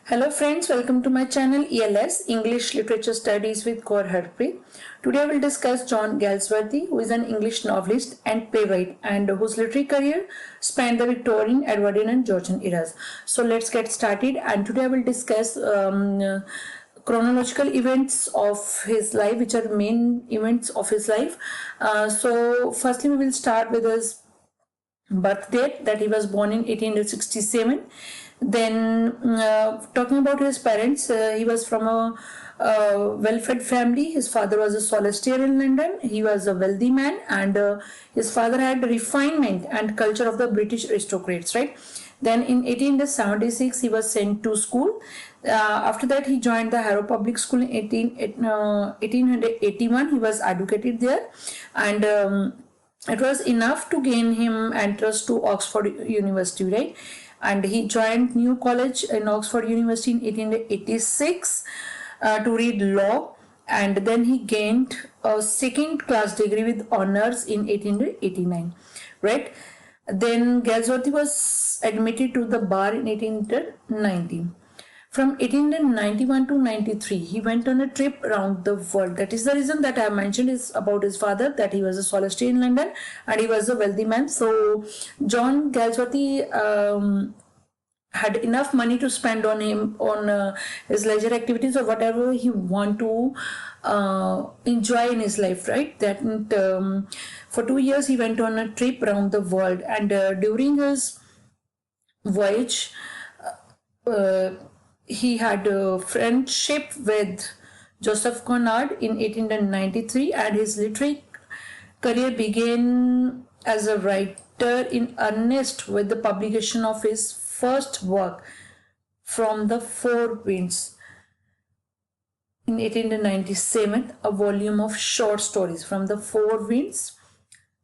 Hello friends, welcome to my channel ELS English Literature Studies with Kaur Harpreet. Today I will discuss John Galsworthy, who is an English novelist and playwright and whose literary career spanned the Victorian, Edwardian and Georgian eras. So let's get started, and today I will discuss chronological events of his life, which are main events of his life. So firstly we will start with his birth date, that he was born in 1867. Then talking about his parents, he was from a well-fed family. His father was a solicitor in London. He was a wealthy man, and his father had refinement and culture of the British aristocrats, right? Then in 1876 he was sent to school. After that he joined the Harrow Public School in 1881. He was educated there, and it was enough to gain him entrance to Oxford University, right? And he joined New College in Oxford University in 1886 to read law, and then he gained a second class degree with honors in 1889, right? Then Galsworthy was admitted to the bar in 1890. From 1891 to 93, he went on a trip around the world. That is the reason that I mentioned is about his father, that he was a solicitor in London and he was a wealthy man. So John Galsworthy had enough money to spend on his leisure activities or whatever he want to enjoy in his life, right? That for 2 years he went on a trip around the world, and during his voyage, he had a friendship with Joseph Conrad in 1893, and his literary career began as a writer in earnest with the publication of his first work, From the Four Winds, in 1897, a volume of short stories. From the Four Winds,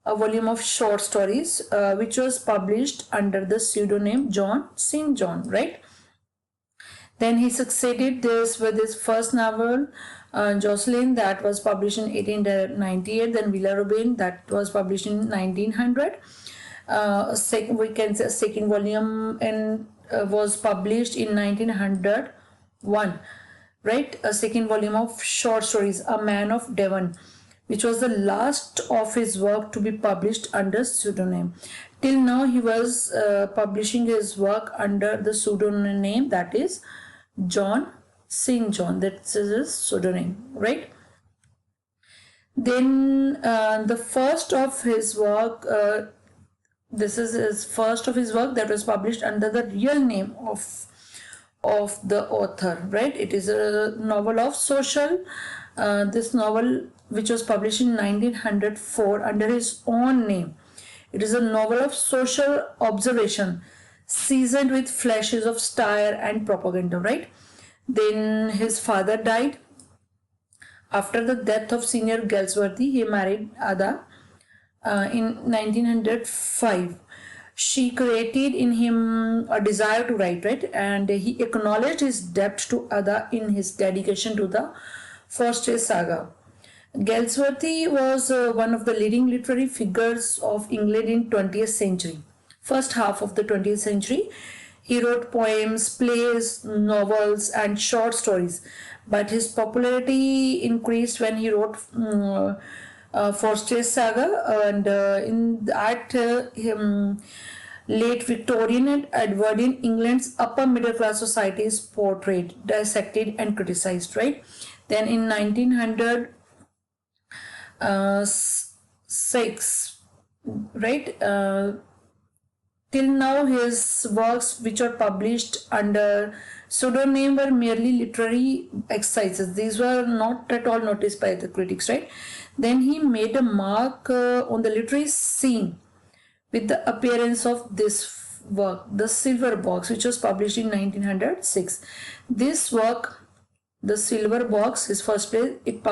a volume of short stories, which was published under the pseudonym John St. John, right? Then he succeeded this with his first novel, Jocelyn, that was published in 1898. Then Villa Robin, that was published in 1900. We can say a second volume was published in 1901, right? A second volume of short stories, A Man of Devon, which was the last of his work to be published under pseudonym. Till now he was publishing his work under the pseudonym, that is John St. John. That's his pseudonym, right? Then the first of his work, this is his first of his work that was published under the real name of the author, right? It is a novel of social. This novel, which was published in 1904 under his own name, it is a novel of social observation, seasoned with flashes of satire and propaganda, right? Then his father died. After the death of senior Galsworthy, he married Ada in 1905. She created in him a desire to write, right? And he acknowledged his debt to Ada in his dedication to the Forstye saga. Galsworthy was one of the leading literary figures of England in 20th century. First half of the 20th century, he wrote poems, plays, novels, and short stories. But his popularity increased when he wrote Forstye saga, and in that late Victorian and Edwardian England's upper middle class society is portrayed, dissected, and criticized, right? Then in 1906, right? Till now, his works, which are published under pseudonym, were merely literary exercises. These were not at all noticed by the critics, right? Then he made a mark on the literary scene with the appearance of this work, The Silver Box, which was published in 1906. This work, The Silver Box, his first play, it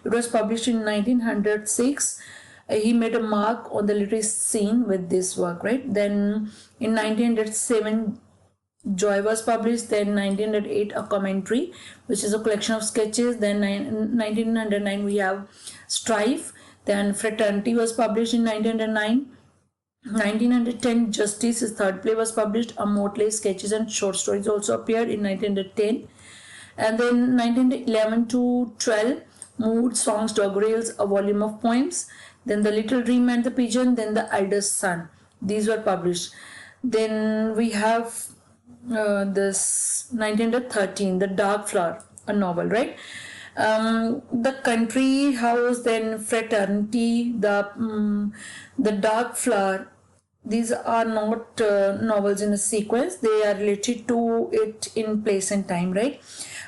was published in 1906. He made a mark on the literary scene with this work, right? Then in 1907, Joy was published. Then 1908, A Commentary, which is a collection of sketches. Then 1909, we have Strife. Then Fraternity was published in 1909. 1910, Justice, his third play, was published. A motley sketches and short stories also appeared in 1910. And then 1911 to 12, Mood, Songs, Doggerels, a volume of poems. Then The Little Dream and the Pigeon. Then The Eldest Son. These were published. Then we have this 1913, The Dark Flower, a novel, right? The Country House, then Fraternity, the Dark Flower. These are not novels in a sequence. They are related to it in place and time, right?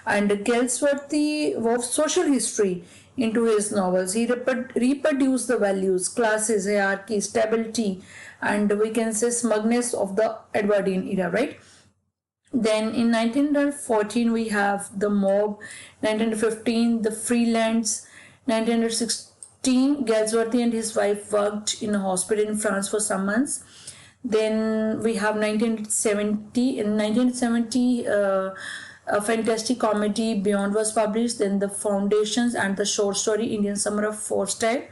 And Galsworthy wove social history into his novels. He reproduced the values, classes, hierarchy, stability, and we can say smugness of the Edwardian era, right? Then in 1914 we have The Mob, 1915 The Freelance, 1916 Galsworthy and his wife worked in a hospital in France for some months. Then we have 1970. In 1970 a fantastic comedy Beyond was published. Then The Foundations and the short story Indian Summer of Forstye.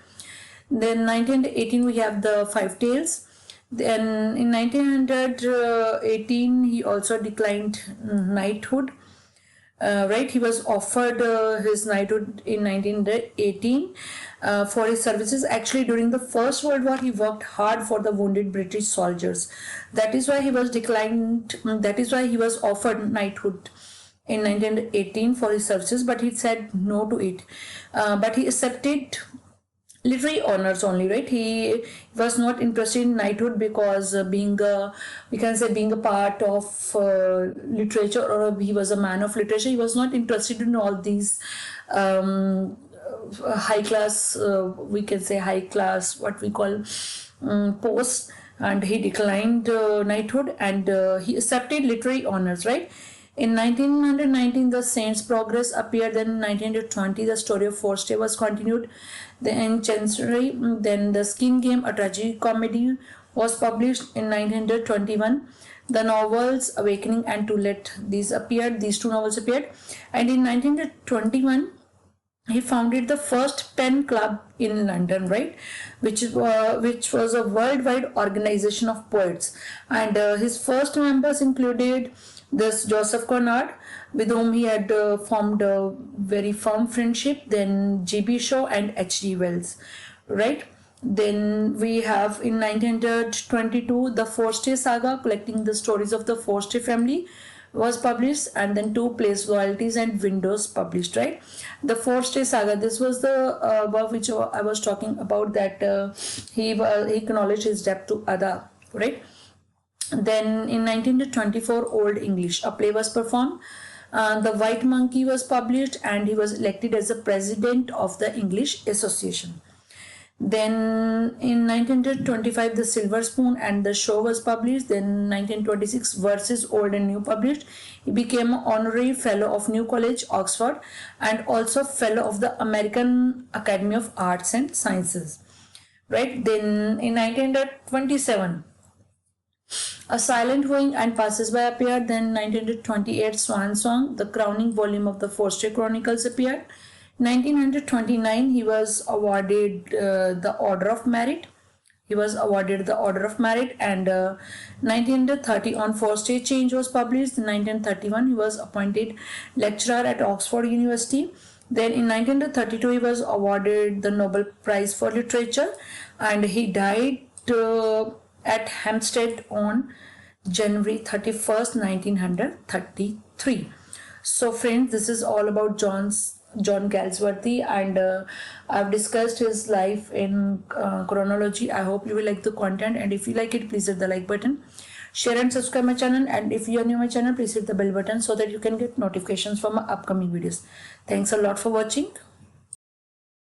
Then 1918 we have The Five Tales. Then in 1918 he also declined knighthood. Right, he was offered his knighthood in 1918 for his services. Actually, during the First World War, he worked hard for the wounded British soldiers. That is why he was declined. That is why he was offered knighthood in 1918 for his services, but he said no to it. But he accepted literary honors only, right? He was not interested in knighthood because being a part of literature, or he was a man of literature. He was not interested in all these high class, we can say high class, what we call posts, and he declined knighthood, and he accepted literary honors, right? In 1919, The Saint's Progress appeared. Then in 1920, The Story of Forstye was continued. Then in Chancery, then The Skin Game, a tragedy comedy, was published in 1921. The novels Awakening and To Let, these two novels appeared. And in 1921, he founded the first pen club in London, right, which was a worldwide organization of poets. And his first members included this Joseph Conrad, with whom he had formed a very firm friendship. Then G.B. Shaw and H.G. Wells, right? Then we have in 1922 the Forstye saga, collecting the stories of the Forstye family, was published. And then two plays, Royalties and Windows, published, right? The Forstye saga, this was the above which I was talking about, that he acknowledged his debt to Ada, right? Then in 1924, Old English, a play was performed. The White Monkey was published, and he was elected as the president of the English Association. Then in 1925, The Silver Spoon and the Show was published. Then 1926, Verses Old and New, published. He became an honorary fellow of New College, Oxford, and also fellow of the American Academy of Arts and Sciences, right? Then in 1927, A Silent Wooing and Passers-by appeared. Then 1928, Swan Song, the crowning volume of the Forstye Chronicles, appeared. 1929, he was awarded the Order of Merit. And 1930, On Forstye Change was published. In 1931, he was appointed lecturer at Oxford University. Then in 1932, he was awarded the Nobel Prize for Literature, and he died at Hampstead on January 31st, 1933. So friends, this is all about John Galsworthy, and I've discussed his life in chronology. I hope you will like the content, and if you like it, please hit the like button, share and subscribe my channel, and if you are new to my channel, please hit the bell button so that you can get notifications for my upcoming videos. Thanks a lot for watching.